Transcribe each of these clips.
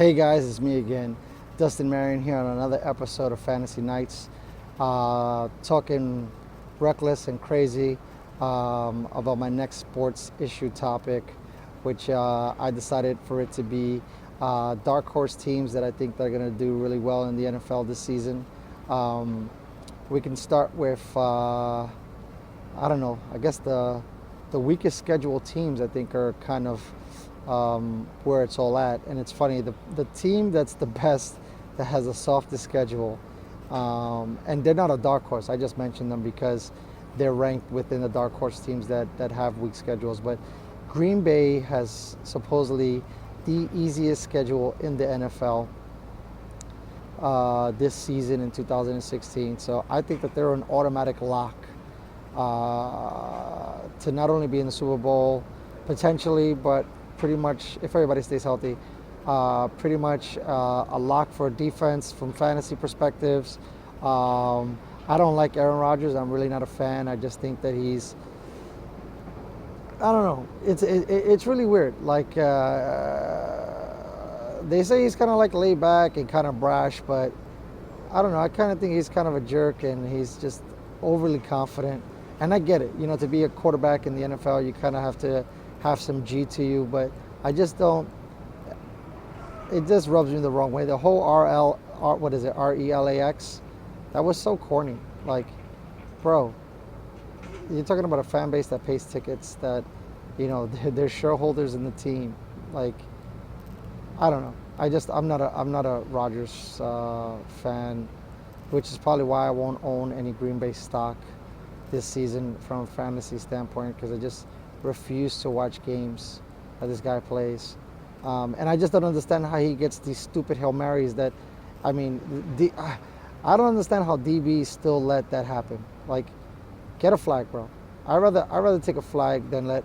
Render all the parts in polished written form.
Hey guys, it's me again, Dustin Marion here on another episode of Fantasy Nights, talking reckless and crazy about my next sports issue topic, which I decided for it to be dark horse teams that I think they're going to do really well in the NFL this season. Um, we can start with I don't know. I guess the weakest scheduled teams I think are kind of where it's all at. And it's funny, the team that's the best, that has the softest schedule, and they're not a dark horse. I just mentioned them because they're ranked within the dark horse teams that have weak schedules. But Green Bay has supposedly the easiest schedule in the NFL this season in 2016. So I think that they're an automatic lock to not only be in the Super Bowl potentially, but pretty much, if everybody stays healthy, pretty much a lock for defense from fantasy perspectives. I don't like Aaron Rodgers. I'm really not a fan. I just think that I don't know. It's really weird. Like they say he's kind of like laid back and kind of brash, but I don't know. I kind of think he's kind of a jerk and he's just overly confident. And I get it. You know, to be a quarterback in the NFL, you kind of have to have some G to you, but I just don't. It just rubs me the wrong way. The whole what is it, RELAX? That was so corny. Like, bro, you're talking about a fan base that pays tickets, that, you know, they're shareholders in the team. Like, I don't know. I'm not a Rodgers fan, which is probably why I won't own any Green Bay stock this season from a fantasy standpoint, because I just refuse to watch games that this guy plays. And I just don't understand how he gets these stupid Hail Marys that, I mean, I don't understand how DBs still let that happen. Like, get a flag, bro. I'd rather take a flag than let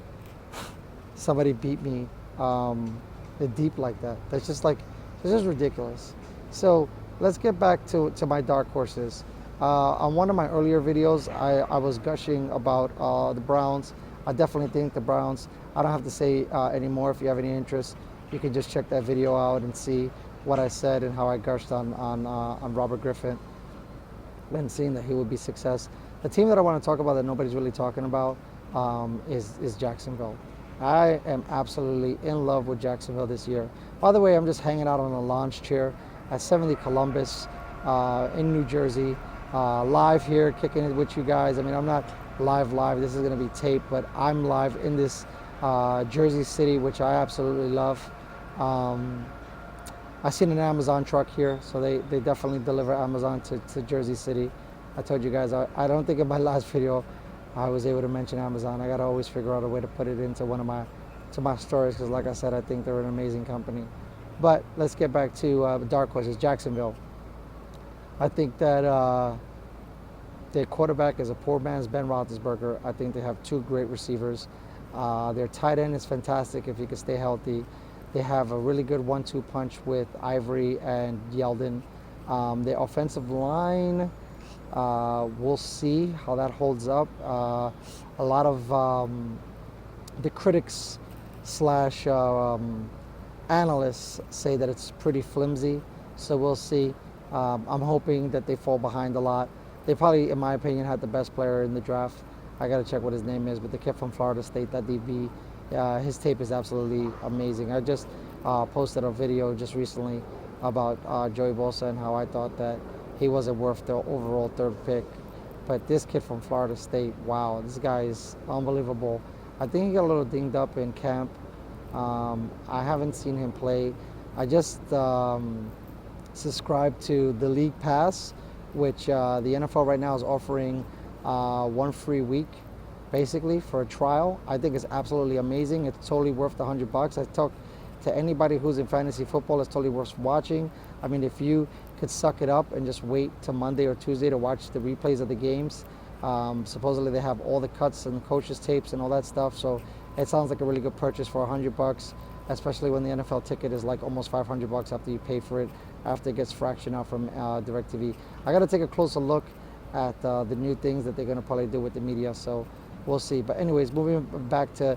somebody beat me deep like that. That's just like, it's just ridiculous. So let's get back to my dark horses. On one of my earlier videos, I was gushing about the Browns. I definitely think the Browns, I don't have to say anymore. If you have any interest, you can just check that video out and see what I said and how I gushed on Robert Griffin and seeing that he would be success. The team that I want to talk about that nobody's really talking about is Jacksonville. I am absolutely in love with Jacksonville this year. By the way, I'm just hanging out on a lounge chair at 70 Columbus in New Jersey, live here, kicking it with you guys. I mean, I'm not live. This is going to be taped, but I'm live in this Jersey City, which I absolutely love. I seen an Amazon truck here, so they definitely deliver Amazon to Jersey City. I told you guys, I don't think in my last video I was able to mention Amazon. I got to always figure out a way to put it into one of my stories, because like I said, I think they're an amazing company. But let's get back to dark horses, Jacksonville. I think that their quarterback is a poor man's Ben Roethlisberger. I think they have two great receivers. Their tight end is fantastic if he can stay healthy. They have a really good 1-2 punch with Ivory and Yeldon. The offensive line, we'll see how that holds up. A lot of the critics slash analysts say that it's pretty flimsy, so we'll see. I'm hoping that they fall behind a lot. They probably, in my opinion, had the best player in the draft. I got to check what his name is, but the kid from Florida State, that DB, his tape is absolutely amazing. I just posted a video just recently about Joey Bosa and how I thought that he wasn't worth the overall third pick. But this kid from Florida State, wow, this guy is unbelievable. I think he got a little dinged up in camp. I haven't seen him play. I just subscribed to the League Pass, which the NFL right now is offering 1 free week, basically, for a trial. I think it's absolutely amazing. It's totally worth the $100. I talk to anybody who's in fantasy football, it's totally worth watching. I mean, if you could suck it up and just wait till Monday or Tuesday to watch the replays of the games, supposedly they have all the cuts and the coaches' tapes and all that stuff. So it sounds like a really good purchase for $100, especially when the NFL ticket is like almost $500 after you pay for it, after it gets fractioned out from DirecTV. I got to take a closer look at the new things that they're going to probably do with the media. So we'll see. But anyways, moving back to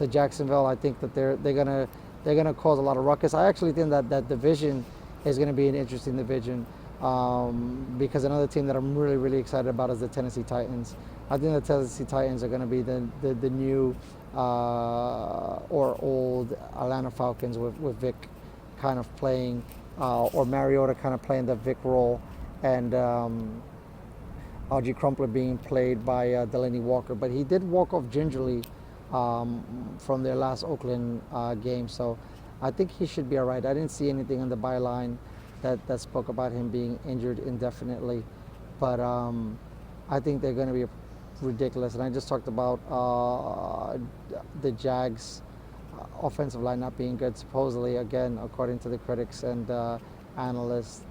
Jacksonville, I think that they're going to they're going to cause a lot of ruckus. I actually think that that division is going to be an interesting division, because another team that I'm really, really excited about is the Tennessee Titans. I think the Tennessee Titans are going to be the new or old Atlanta Falcons with Vic kind of playing, or Mariota kind of playing the Vic role, and RG Crumpler being played by Delaney Walker. But he did walk off gingerly from their last Oakland game, so I think he should be all right. I didn't see anything in the byline that spoke about him being injured indefinitely, but I think they're going to be ridiculous. And I just talked about the Jags offensive line not being good. Supposedly, again, according to the critics and analysts,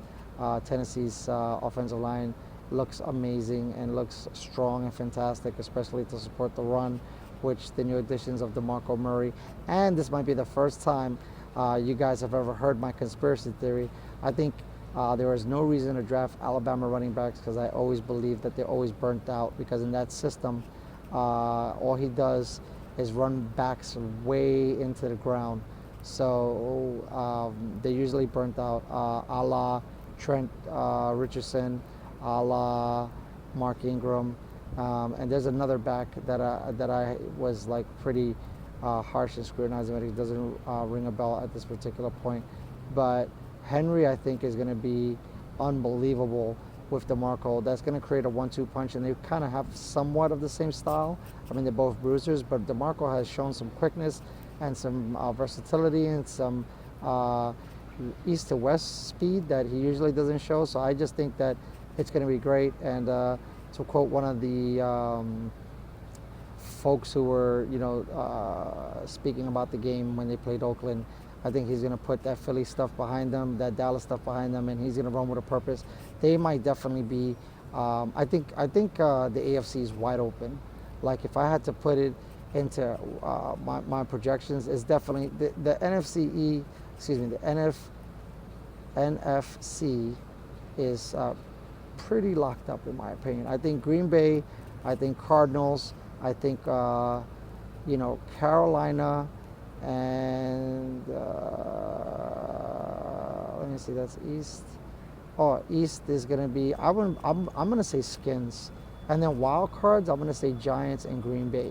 Tennessee's offensive line looks amazing and looks strong and fantastic, especially to support the run, which the new additions of DeMarco Murray. And this might be the first time you guys have ever heard my conspiracy theory. I think there is no reason to draft Alabama running backs, because I always believe that they're always burnt out, because in that system, all he does is run backs way into the ground. So they're usually burnt out, a la Trent Richardson, a la Mark Ingram. And there's another back that I was like pretty harsh and scrutinizing, but it doesn't ring a bell at this particular point. But Henry, I think, is going to be unbelievable with DeMarco. That's going to create a 1-2 punch, and they kind of have somewhat of the same style. I mean, they're both bruisers, but DeMarco has shown some quickness and some versatility and some east to west speed that he usually doesn't show. So I just think that it's going to be great. And to quote one of the folks who were, speaking about the game when they played Oakland, I think he's going to put that Philly stuff behind them, that Dallas stuff behind them, and he's going to run with a purpose. They might definitely be. I think the AFC is wide open. Like, if I had to put it into my projections, it's definitely the NFC is pretty locked up, in my opinion. I think Green Bay, I think Cardinals, I think Carolina, and let me see, that's East. Oh, East is gonna be. I'm gonna say Skins, and then wild cards. I'm gonna say Giants and Green Bay.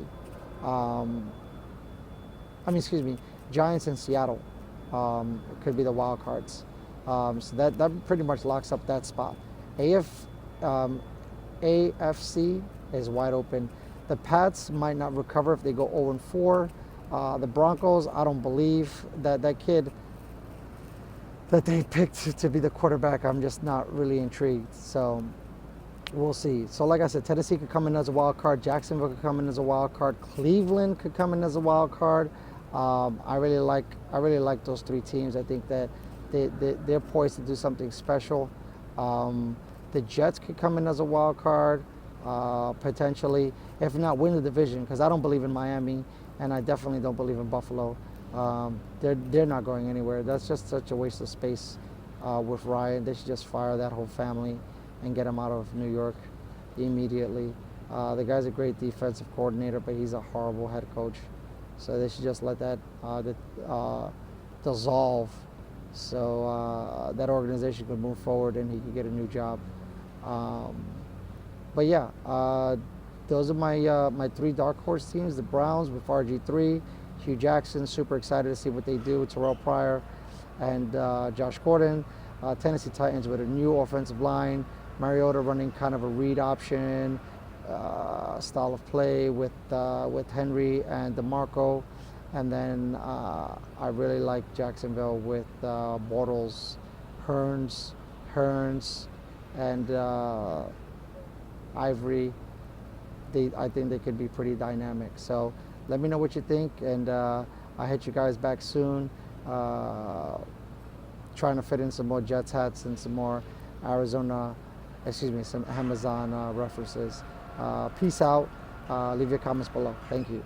Excuse me, Giants and Seattle could be the wild cards. So that pretty much locks up that spot. AFC is wide open. The Pats might not recover if they go 0-4. The Broncos, I don't believe that kid that they picked to be the quarterback. I'm just not really intrigued. So we'll see. So like I said, Tennessee could come in as a wild card. Jacksonville could come in as a wild card. Cleveland could come in as a wild card. I really like those three teams. I think that they're poised to do something special. The Jets could come in as a wild card, potentially, if not win the division, because I don't believe in Miami, and I definitely don't believe in Buffalo. They're not going anywhere. That's just such a waste of space with Ryan. They should just fire that whole family and get him out of New York immediately. The guy's a great defensive coordinator, but he's a horrible head coach. So they should just let that dissolve, so that organization could move forward and he could get a new job. But yeah, those are my three dark horse teams. The Browns with RG3, Hugh Jackson, super excited to see what they do with Terrell Pryor and Josh Gordon. Tennessee Titans with a new offensive line, Mariota running kind of a read option style of play with Henry and DeMarco. And then I really like Jacksonville with Bortles, Hearns, and Ivory. I think they could be pretty dynamic. So let me know what you think, and I'll hit you guys back soon. Trying to fit in some more Jets hats and some more some Amazon references. Peace out. Leave your comments below. Thank you.